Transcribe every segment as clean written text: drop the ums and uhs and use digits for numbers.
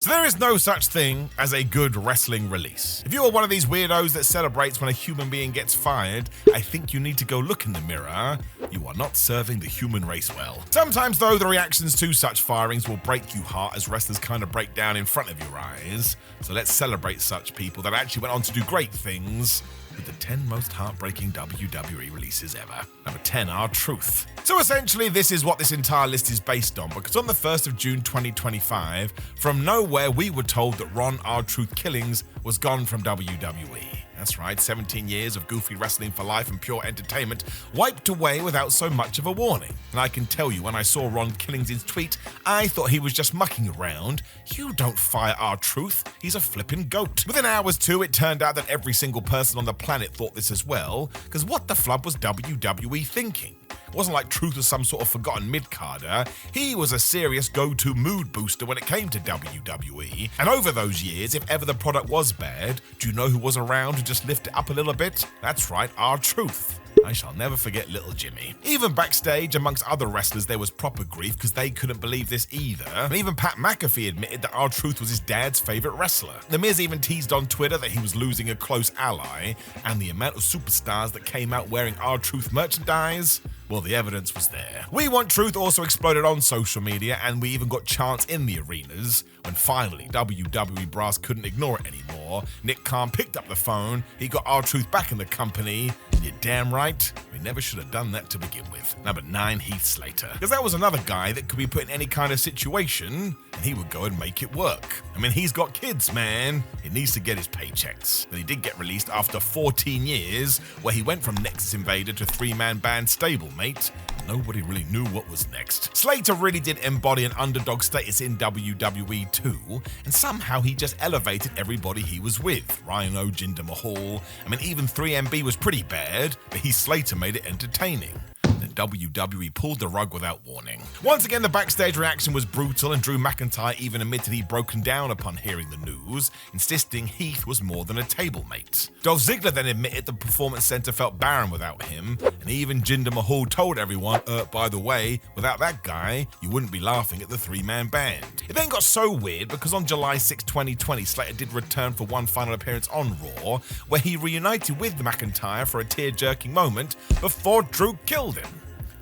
So there is no such thing as a good wrestling release. If you are one of these weirdos that celebrates when a human being gets fired, I think you need to go look in the mirror. You are not serving the human race well. Sometimes though, the reactions to such firings will break you heart as wrestlers kind of break down in front of your eyes. So let's celebrate such people that actually went on to do great things with the 10 most heartbreaking WWE releases ever. Number 10, R-Truth. So essentially, this is what this entire list is based on, because on the 1st of June 2025, from nowhere we were told that Ron R-Truth Killings was gone from WWE. That's right, 17 years of goofy wrestling for life and pure entertainment wiped away without so much of a warning. And I can tell you, when I saw Ron Killings' tweet, I thought he was just mucking around. You don't fire R-Truth, he's a flippin' goat. Within hours too, it turned out that every single person on the planet thought this as well, because what the flub was WWE thinking? It wasn't like Truth was some sort of forgotten mid-carder. He was a serious go-to mood booster when it came to WWE. And over those years, if ever the product was bad, do you know who was around to just lift it up a little bit? That's right, R-Truth. I shall never forget Little Jimmy. Even backstage, amongst other wrestlers, there was proper grief because they couldn't believe this either. And even Pat McAfee admitted that R-Truth was his dad's favorite wrestler. The Miz even teased on Twitter that he was losing a close ally, and the amount of superstars that came out wearing R-Truth merchandise, well, the evidence was there. We Want Truth also exploded on social media, and we even got chants in the arenas. When finally WWE brass couldn't ignore it anymore, Nick Khan picked up the phone, he got R-Truth back in the company, and you're damn right, we never should have done that to begin with. Number 9, Heath Slater. Because that was another guy that could be put in any kind of situation, and he would go and make it work. I mean, he's got kids, man. He needs to get his paychecks. But he did get released after 14 years, where he went from Nexus Invader to three-man band stablemate. Nobody really knew what was next. Slater really did embody an underdog status in WWE too, and somehow he just elevated everybody he was with. Rhino, Jinder Mahal, I mean, even 3MB was pretty bad, but Heath Slater made it entertaining. WWE pulled the rug without warning. Once again, the backstage reaction was brutal, and Drew McIntyre even admitted he'd broken down upon hearing the news, insisting Heath was more than a table-mate. Dolph Ziggler then admitted the Performance Center felt barren without him, and even Jinder Mahal told everyone, by the way, without that guy, you wouldn't be laughing at the three-man band. It then got so weird because on July 6, 2020, Slater did return for one final appearance on Raw, where he reunited with McIntyre for a tear-jerking moment before Drew killed him.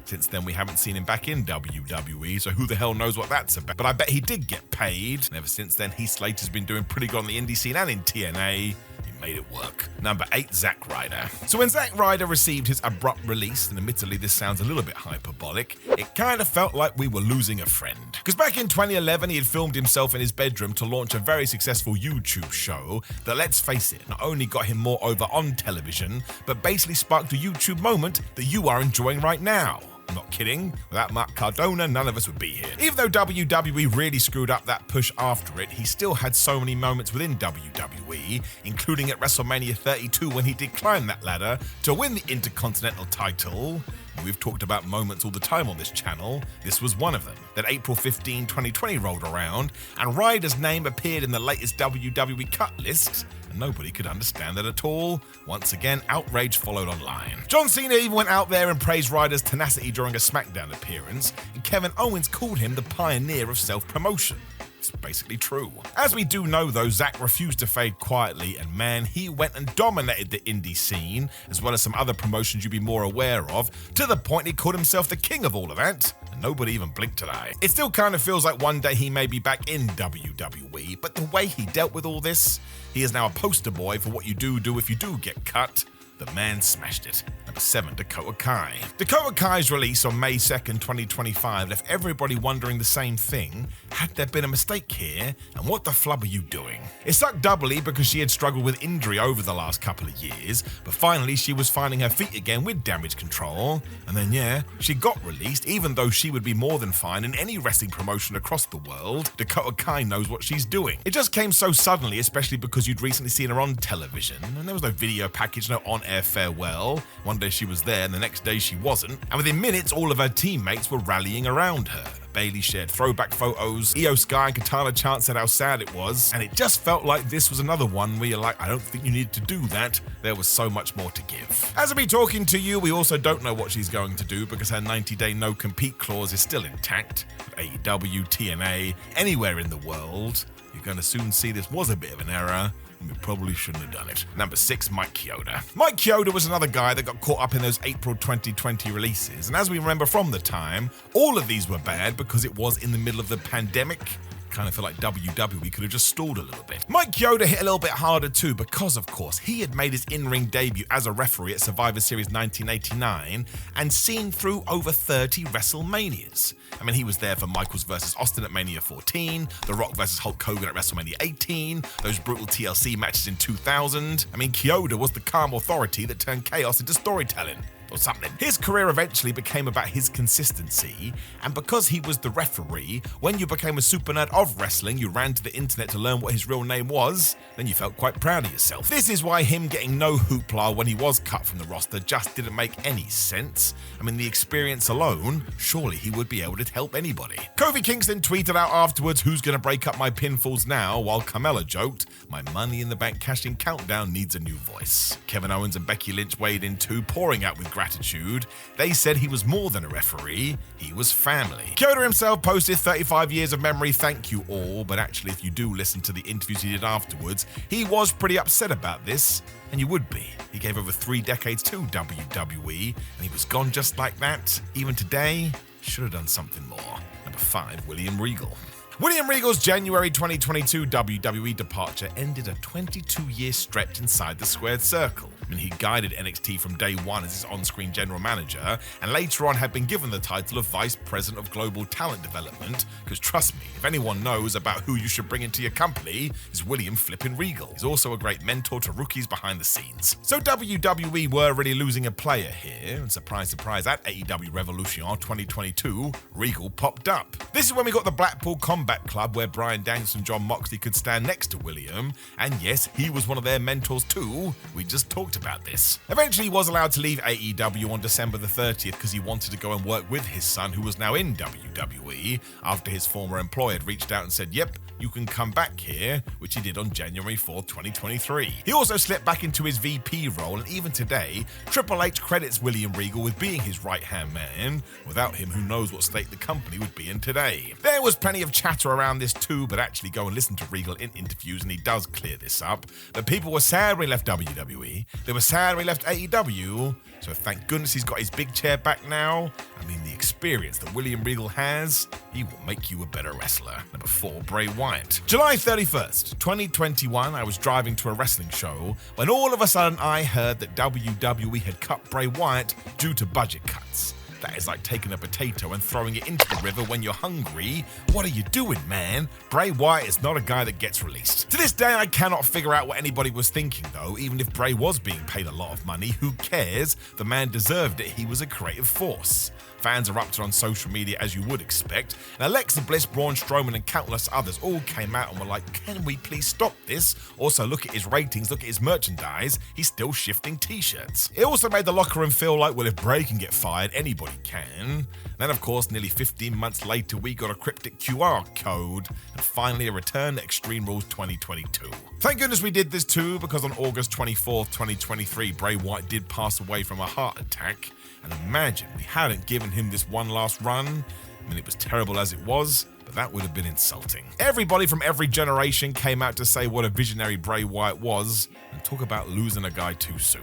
Since then, we haven't seen him back in WWE, so who the hell knows what that's about. But I bet he did get paid, and ever since then, Heath Slater's been doing pretty good on the indie scene and in TNA. He made it work. Number 8, Zack Ryder. So when Zack Ryder received his abrupt release, and admittedly this sounds a little bit hyperbolic, it kind of felt like we were losing a friend. Because back in 2011, he had filmed himself in his bedroom to launch a very successful YouTube show that, let's face it, not only got him more over on television, but basically sparked a YouTube moment that you are enjoying right now. I'm not kidding. Without Mark Cardona, none of us would be here. Even though WWE really screwed up that push after it, he still had so many moments within WWE, including at WrestleMania 32 when he did climb that ladder to win the Intercontinental title. We've talked about moments all the time on this channel. This was one of them. That April 15, 2020 rolled around, and Ryder's name appeared in the latest WWE cut list, and nobody could understand that at all. Once again, outrage followed online. John Cena even went out there and praised Ryder's tenacity during a SmackDown appearance, and Kevin Owens called him the pioneer of self-promotion. It's basically true. As we do know though, Zack refused to fade quietly, and man, he went and dominated the indie scene, as well as some other promotions you'd be more aware of, to the point he called himself the king of all of that, and nobody even blinked an eye. It still kind of feels like one day he may be back in WWE, but the way he dealt with all this, he is now a poster boy for what you do if you do get cut. The man smashed it. Number 7, Dakota Kai. Dakota Kai's release on May 2nd, 2025 left everybody wondering the same thing. Had there been a mistake here? And what the flub are you doing? It sucked doubly because she had struggled with injury over the last couple of years, but finally she was finding her feet again with Damage Control. And then yeah, she got released, even though she would be more than fine in any wrestling promotion across the world. Dakota Kai knows what she's doing. It just came so suddenly, especially because you'd recently seen her on television, and there was no video package, no on-air farewell. One day she was there, and the next day she wasn't. And within minutes, all of her teammates were rallying around her. Bayley shared throwback photos, Io Sky and Katana Chant said how sad it was, and it just felt like this was another one where you're like, I don't think you needed to do that. There was so much more to give. As I'm talking to you, we also don't know what she's going to do because her 90-day no-compete clause is still intact. With AEW, TNA, anywhere in the world, you're going to soon see this was a bit of an error, and we probably shouldn't have done it. Number 6, Mike Chioda. Mike Chioda was another guy that got caught up in those April 2020 releases, and as we remember from the time, all of these were bad because it was in the middle of the pandemic. Kind of feel like WWE could have just stalled a little bit. Mike Chioda hit a little bit harder too because, of course, he had made his in-ring debut as a referee at Survivor Series 1989 and seen through over 30 WrestleManias. I mean, he was there for Michaels vs. Austin at Mania 14, The Rock vs. Hulk Hogan at WrestleMania 18, those brutal TLC matches in 2000. I mean, Chioda was the calm authority that turned chaos into storytelling. Or something. His career eventually became about his consistency, and because he was the referee, when you became a super nerd of wrestling, you ran to the internet to learn what his real name was, then you felt quite proud of yourself. This is why him getting no hoopla when he was cut from the roster just didn't make any sense. I mean, the experience alone, surely he would be able to help anybody. Kofi Kingston tweeted out afterwards, "Who's gonna break up my pinfalls now?" while Carmella joked, "My Money in the Bank cash-in countdown needs a new voice." Kevin Owens and Becky Lynch weighed in too, pouring out with gratitude. They said he was more than a referee, he was family. Chioda himself posted 35 years of memory, thank you all, but actually if you do listen to the interviews he did afterwards, he was pretty upset about this, and you would be. He gave over 3 decades to WWE, and he was gone just like that. Even today, should have done something more. Number 5, William Regal. William Regal's January 2022 WWE departure ended a 22-year stretch inside the squared circle. I mean, he guided NXT from day one as his on-screen general manager, and later on had been given the title of Vice President of Global Talent Development, because trust me, if anyone knows about who you should bring into your company, it's William flippin' Regal. He's also a great mentor to rookies behind the scenes. So WWE were really losing a player here, and surprise, surprise, at AEW Revolution 2022, Regal popped up. This is when we got the Blackpool Combat Club, where Bryan Danielson and Jon Moxley could stand next to William, and yes, he was one of their mentors too. We just talked about this. Eventually, he was allowed to leave AEW on December the 30th because he wanted to go and work with his son, who was now in WWE, after his former employer had reached out and said, "Yep, you can come back here," which he did on January 4th, 2023. He also slipped back into his VP role, and even today, Triple H credits William Regal with being his right-hand man. Without him, who knows what state the company would be in today. There was plenty of chatter around this too, but actually go and listen to Regal in interviews and he does clear this up. But people were sad when he left WWE, they were sad when he left AEW, so thank goodness he's got his big chair back now. I mean, the experience that William Regal has, he will make you a better wrestler. Number 4, Bray Wyatt. July 31st, 2021, I was driving to a wrestling show when all of a sudden I heard that WWE had cut Bray Wyatt due to budget cuts. That is like taking a potato and throwing it into the river when you're hungry. What are you doing, man? Bray Wyatt is not a guy that gets released. To this day, I cannot figure out what anybody was thinking, though. Even if Bray was being paid a lot of money, who cares? The man deserved it. He was a creative force. Fans erupted on social media as you would expect, and Alexa Bliss, Braun Strowman, and countless others all came out and were like, "Can we please stop this? Also, look at his ratings, look at his merchandise, he's still shifting t-shirts." It also made the locker room feel like, well, if Bray can get fired, anybody can. Then, of course, nearly 15 months later, we got a cryptic QR code, and finally a return to Extreme Rules 2022. Thank goodness we did this too, because on August 24th, 2023, Bray Wyatt did pass away from a heart attack. And imagine we hadn't given him this one last run. I mean, it was terrible as it was, but that would have been insulting. Everybody from every generation came out to say what a visionary Bray Wyatt was, and talk about losing a guy too soon.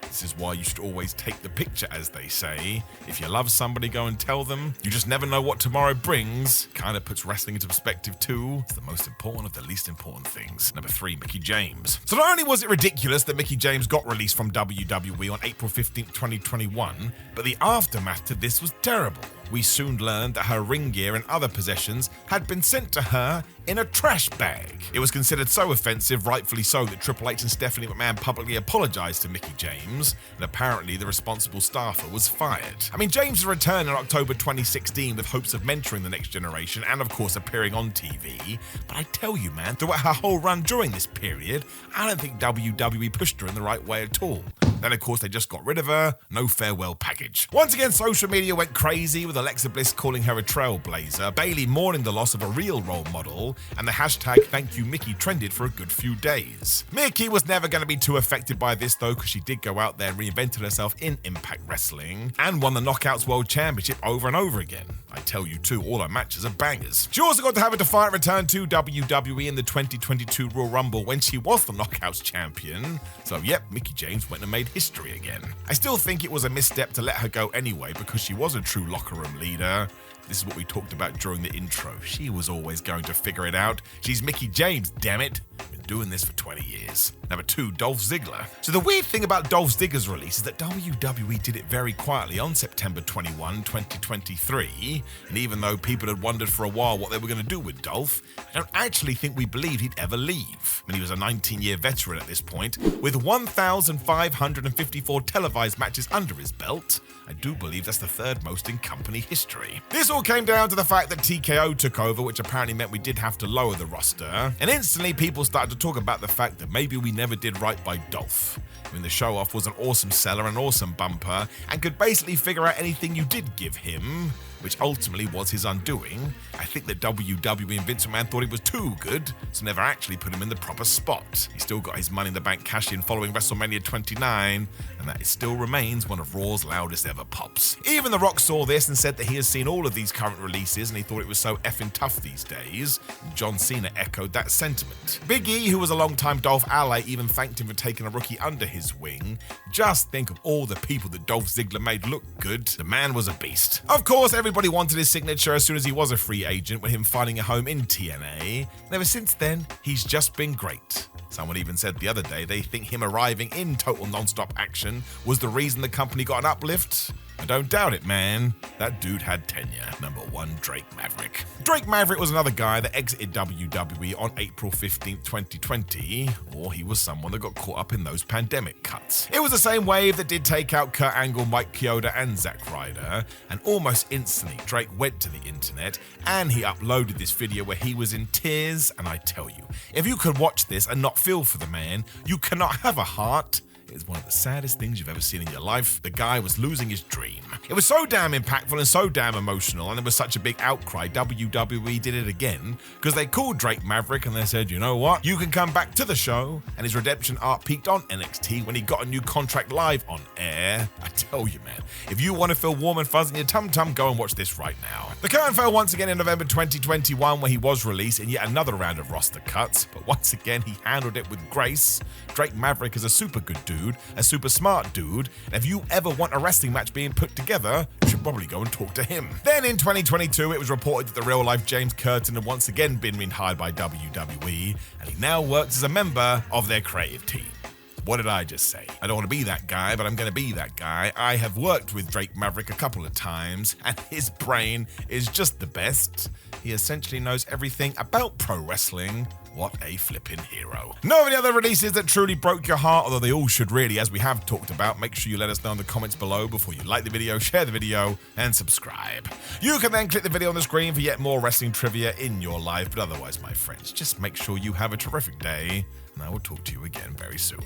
This is why you should always take the picture, as they say. If you love somebody, go and tell them. You just never know what tomorrow brings. Kind of puts wrestling into perspective too. It's the most important of the least important things. Number 3, Mickie James. So not only was it ridiculous that Mickie James got released from WWE on April 15th, 2021, but the aftermath to this was terrible. We soon learned that her ring gear and other possessions had been sent to her in a trash bag. It was considered so offensive, rightfully so, that Triple H and Stephanie McMahon publicly apologized to Mickie James, and apparently the responsible staffer was fired. I mean, James returned in October 2016 with hopes of mentoring the next generation and, of course, appearing on TV. But I tell you, man, throughout her whole run during this period, I don't think WWE pushed her in the right way at all. Then, of course, they just got rid of her. No farewell package. Once again, social media went crazy with a Alexa Bliss calling her a trailblazer, Bayley mourning the loss of a real role model, and the hashtag Thank You Mickey trended for a good few days. Mickey was never going to be too affected by this though, because she did go out there and reinvented herself in Impact Wrestling and won the Knockouts World Championship over and over again. I tell you too, all her matches are bangers. She also got to have a defiant return to WWE in the 2022 Royal Rumble when she was the Knockouts champion. So yep, Mickie James went and made history again. I still think it was a misstep to let her go anyway, because she was a true locker room leader. This is what we talked about during the intro. She was always going to figure it out. She's Mickie James, damn it. Been doing this for 20 years. Number 2, Dolph Ziggler. So the weird thing about Dolph Ziggler's release is that WWE did it very quietly on September 21, 2023. And even though people had wondered for a while what they were going to do with Dolph, I don't actually think we believed he'd ever leave. I mean, he was a 19-year veteran at this point, with 1,554 televised matches under his belt. I do believe that's the 3rd most in company history. This all came down to the fact that TKO took over, which apparently meant we did have to lower the roster. And instantly people started to talk about the fact that maybe we never did right by Dolph. I mean, the show-off was an awesome seller, an awesome bumper, and could basically figure out anything you did give him, which ultimately was his undoing. I think that WWE and Vince McMahon thought he was too good, so never actually put him in the proper spot. He still got his Money in the Bank cash-in following WrestleMania 29, and that still remains one of Raw's loudest ever pops. Even The Rock saw this and said that he has seen all of these current releases and he thought it was so effing tough these days. John Cena echoed that sentiment. Big E, who was a long-time Dolph ally, even thanked him for taking a rookie under his wing. Just think of all the people that Dolph Ziggler made look good. The man was a beast. Of course, everybody wanted his signature as soon as he was a free agent, with him finding a home in TNA. And ever since then, he's just been great. Someone even said the other day they think him arriving in total non-stop action was the reason the company got an uplift. I don't doubt it, man. That dude had tenure. Number 1, Drake Maverick. Drake Maverick was another guy that exited WWE on April 15th, 2020, or he was someone that got caught up in those pandemic cuts. It was the same wave that did take out Kurt Angle, Mike Chioda, and Zack Ryder, and almost instantly Drake went to the internet and he uploaded this video where he was in tears, and I tell you, if you could watch this and not feel for the man, you cannot have a heart. It's one of the saddest things you've ever seen in your life. The guy was losing his dream. It was so damn impactful and so damn emotional, and there was such a big outcry. WWE did it again because they called Drake Maverick and they said, you know what? You can come back to the show. And his redemption arc peaked on NXT when he got a new contract live on air. I tell you, man, if you want to feel warm and fuzzy in your tum-tum, go and watch this right now. The curtain fell once again in November 2021 where he was released in yet another round of roster cuts, but once again he handled it with grace. Drake Maverick is a super good dude, a super smart dude, and if you ever want a wrestling match being put together, you should probably go and talk to him. Then in 2022, it was reported that the real-life James Curtin had once again been rehired by WWE, and he now works as a member of their creative team. What did I just say? I don't want to be that guy, but I'm going to be that guy. I have worked with Drake Maverick a couple of times, and his brain is just the best. He essentially knows everything about pro wrestling. What a flippin' hero. Know of any other releases that truly broke your heart, although they all should really, as we have talked about. Make sure you let us know in the comments below before you like the video, share the video, and subscribe. You can then click the video on the screen for yet more wrestling trivia in your life, but otherwise, my friends, just make sure you have a terrific day, and I will talk to you again very soon.